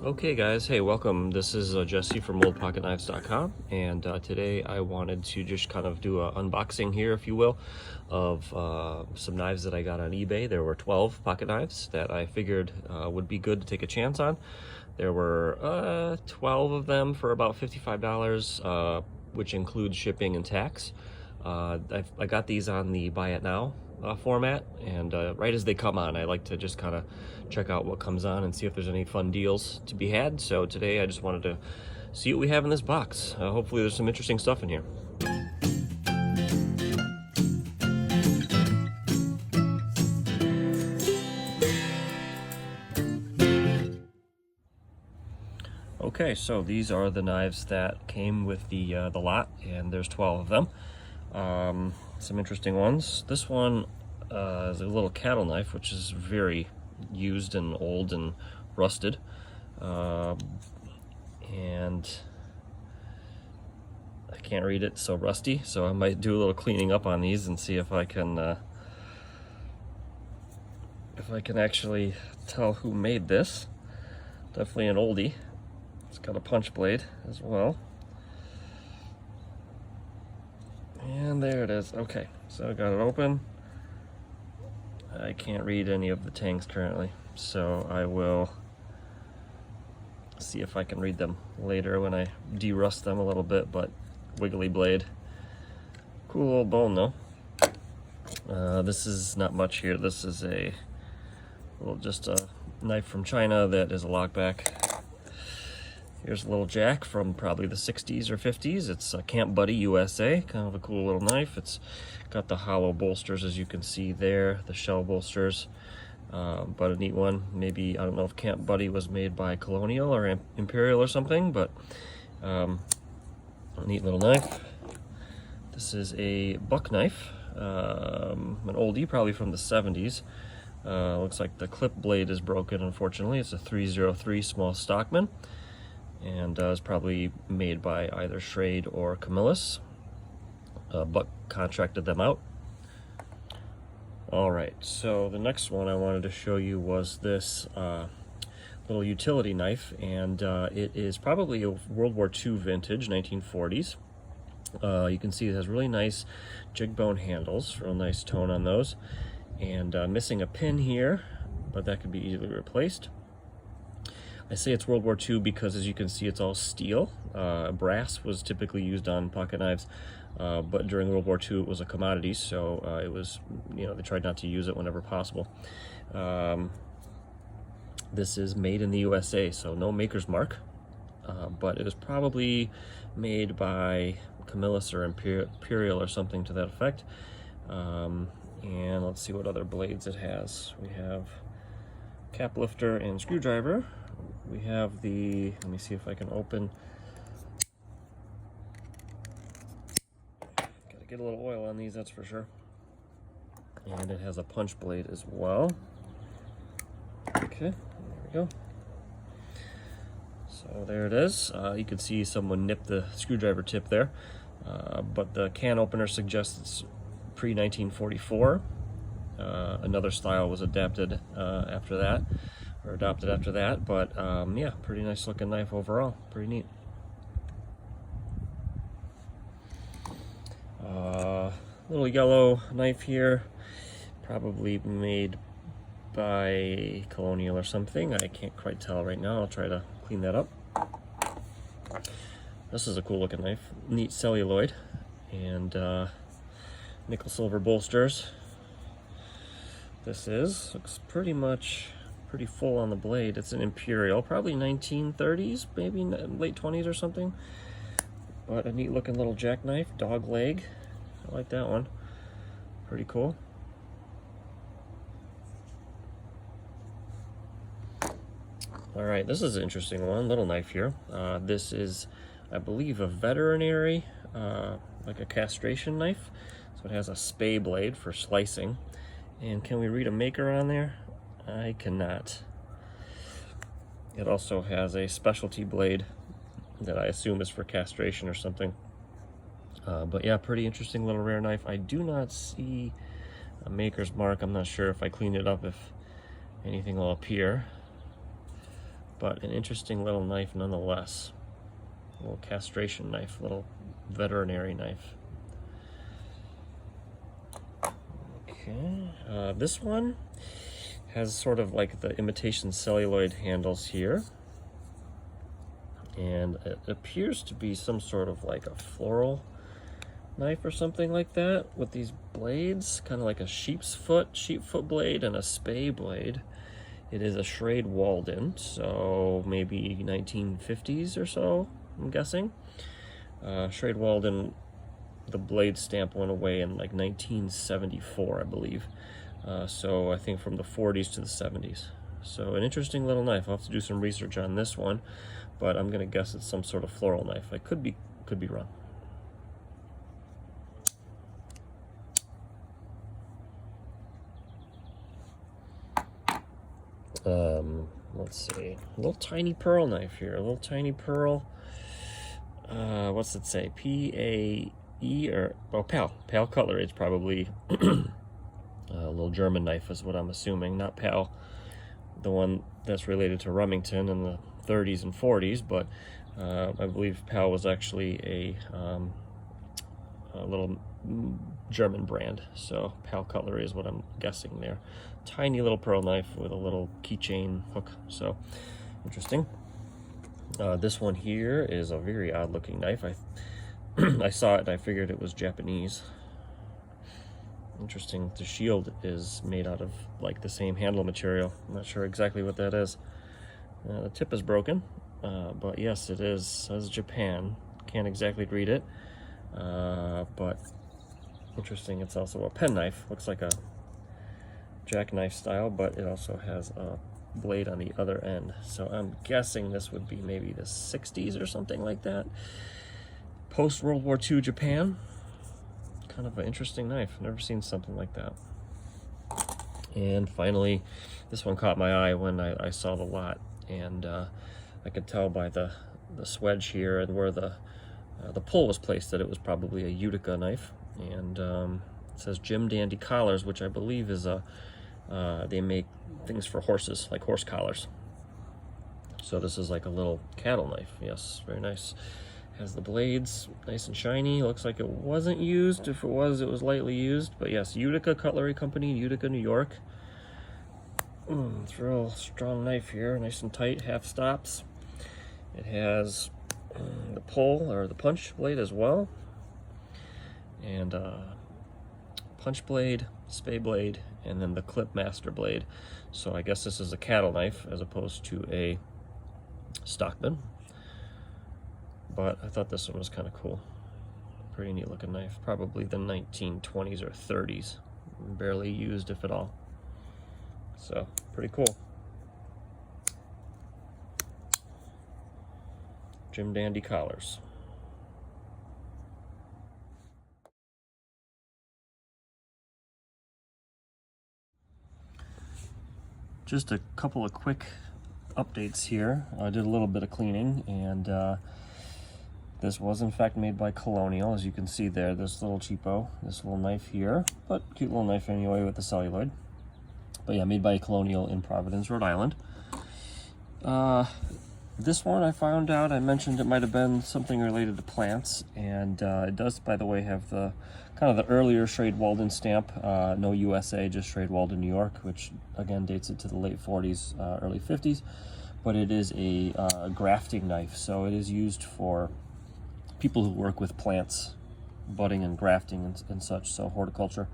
Okay guys, hey, welcome. This is Jesse from oldpocketknives.com, and today I wanted to just kind of do an unboxing here, if you will, of some knives that I got on eBay. There were 12 pocket knives that I figured would be good to take a chance on. There were 12 of them for about $55, which includes shipping and tax. I got these on the buy it now format, and right as they come on, I like to just kind of check out what comes on and see if there's any fun deals to be had. So today I just wanted to see what we have in this box. Hopefully there's some interesting stuff in here. Okay, so these are the knives that came with the lot, and there's 12 of them. Some interesting ones. This one is a little cattle knife, which is very used and old and rusted. And I can't read it, so rusty, so I might do a little cleaning up on these and see if I can actually tell who made this. Definitely an oldie. It's got a punch blade as well. And there it is. Okay, so I got it open. I can't read any of the tangs currently, so I will see if I can read them later when I de-rust them a little bit, but wiggly blade. Cool old bone though. This is not much here. This is just a knife from China that is a lockback. Here's a little jack from probably the 60s or 50s. It's a Camp Buddy USA, kind of a cool little knife. It's got the hollow bolsters, as you can see there, the shell bolsters, but a neat one. Maybe, I don't know if Camp Buddy was made by Colonial or Imperial or something, but a neat little knife. This is a buck knife, an oldie, probably from the 70s. Looks like the clip blade is broken, unfortunately. It's a 303 small stockman, and is probably made by either Schrade or Camillus. Buck contracted them out. All right, so the next one I wanted to show you was this little utility knife, and it is probably a World War II vintage, 1940s. You can see it has really nice jig bone handles, real nice tone on those, and missing a pin here, but that could be easily replaced. I say it's World War II because, as you can see, it's all steel. Brass was typically used on pocket knives, but during World War II it was a commodity, so it was, they tried not to use it whenever possible. This is made in the USA, so no maker's mark, but it was probably made by Camillus or Imperial or something to that effect. And let's see what other blades it has. We have cap lifter and screwdriver. We have let me see if I can open. Gotta get a little oil on these, that's for sure. And it has a punch blade as well. Okay, there we go. So there it is. You can see someone nipped the screwdriver tip there, but the can opener suggests it's pre-1944. Another style was adapted after that, or adopted after that, but yeah, pretty nice looking knife overall, pretty neat. Little yellow knife here, probably made by Colonial or something. I can't quite tell right now. I'll try to clean that up. This is a cool looking knife, neat celluloid, and nickel silver bolsters. This looks pretty full on the blade. It's an Imperial, probably 1930s, maybe late 20s or something. But a neat looking little jackknife, dog leg. I like that one. Pretty cool. All right, this is an interesting one, little knife here. This is, I believe, a veterinary, like a castration knife. So it has a spay blade for slicing. And can we read a maker on there? I cannot. It also has a specialty blade that I assume is for castration or something. But yeah, pretty interesting little rare knife. I do not see a maker's mark. I'm not sure if I clean it up if anything will appear. but an interesting little knife nonetheless. A little castration knife, little veterinary knife. Okay, this one has sort of like the imitation celluloid handles here, and it appears to be some sort of like a floral knife or something like that, with these blades, kind of like a sheep foot blade and a spay blade. It is a Schrade Walden, so maybe 1950s or so, I'm guessing. Schrade Walden, the blade stamp went away in like 1974, I believe. So I think from the 40s to the 70s. So an interesting little knife. I'll have to do some research on this one, but I'm gonna guess it's some sort of floral knife. I could be wrong. Let's see, a little tiny pearl knife here, a little tiny pearl. What's it say? P-A-E or Pal cutlery. It's probably a little German knife is what I'm assuming, not Pal, the one that's related to Remington in the 30s and 40s, but I believe Pal was actually a little German brand, so Pal cutlery is what I'm guessing there. Tiny little pearl knife with a little keychain hook, so interesting. This one here is a very odd looking knife. I saw it and I figured it was Japanese. Interesting. The shield is made out of like the same handle material. I'm not sure exactly what that is. The tip is broken, but yes, it is. Says Japan. Can't exactly read it, but interesting. It's also a penknife. Looks like a jackknife style, but it also has a blade on the other end. So I'm guessing this would be maybe the 60s or something like that. Post World War II Japan. Kind of an interesting knife. Never seen something like that. And finally, this one caught my eye when I saw the lot, and I could tell by the swedge here and where the pull was placed that it was probably a Utica knife. And it says Jim Dandy Collars, which I believe is they make things for horses, like horse collars. So this is like a little cattle knife. Yes, very nice. Has the blades nice and shiny. Looks like it wasn't used. If it was lightly used. But yes, Utica Cutlery Company, Utica, New York. It's a real strong knife here, nice and tight, half stops. It has the pull or the punch blade as well, and punch blade, spay blade, and then the clip master blade. So I guess this is a cattle knife as opposed to a Stockman. But I thought this one was kind of cool. Pretty neat looking knife. Probably the 1920s or 30s. Barely used, if at all. So, pretty cool. Jim Dandy Collars. Just a couple of quick updates here. I did a little bit of cleaning, and this was in fact made by Colonial, as you can see there, this little cheapo, this little knife here, but cute little knife anyway with the celluloid. But yeah, made by Colonial in Providence, Rhode Island. This one I found out, I mentioned it might have been something related to plants, and it does, by the way, have the kind of the earlier Schrade Walden stamp, no USA, just Schrade Walden, New York, which again dates it to the late 40s, early 50s. But it is a grafting knife, so it is used for people who work with plants, budding and grafting and such, so horticulture.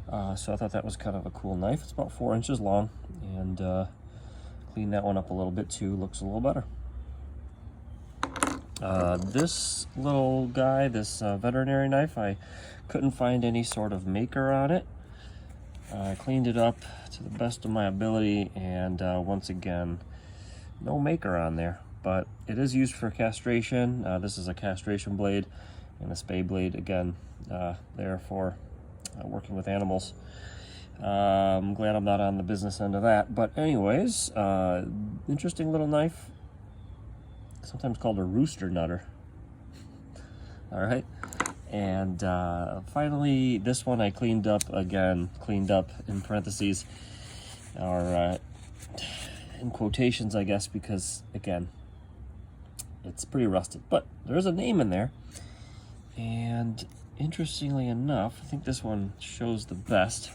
So I thought that was kind of a cool knife. It's about 4 inches long, and clean that one up a little bit too. Looks a little better. This little guy, this veterinary knife, I couldn't find any sort of maker on it. I cleaned it up to the best of my ability, and once again, no maker on there. But it is used for castration. This is a castration blade, and a spay blade, again, there for working with animals. I'm glad I'm not on the business end of that. But anyways, interesting little knife, sometimes called a rooster nutter. All right, and finally, this one I cleaned up again, cleaned up in parentheses, or in quotations, I guess, because, again, it's pretty rusted. But there is a name in there. And interestingly enough, I think this one shows the best.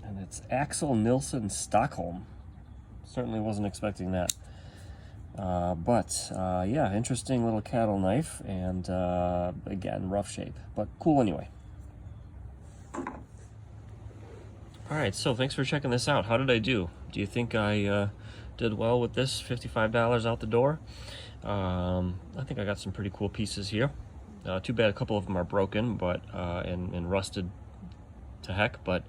And it's Axel Nilsson Stockholm. Certainly wasn't expecting that. Yeah, interesting little cattle knife, and again, rough shape, but cool anyway. All right, so thanks for checking this out. How did I do? Do you think I did well with this? $55 out the door. I think I got some pretty cool pieces here. Too bad a couple of them are broken, but and rusted to heck, but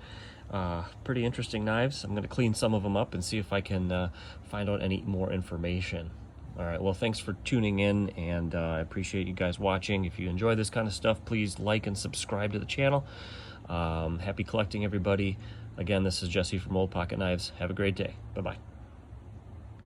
pretty interesting knives. I'm going to clean some of them up and see if I can find out any more information. All right, well, thanks for tuning in, and I appreciate you guys watching. If you enjoy this kind of stuff, please like and subscribe to the channel. Happy collecting, everybody. Again, this is Jesse from Old Pocket Knives. Have a great day. Bye-bye.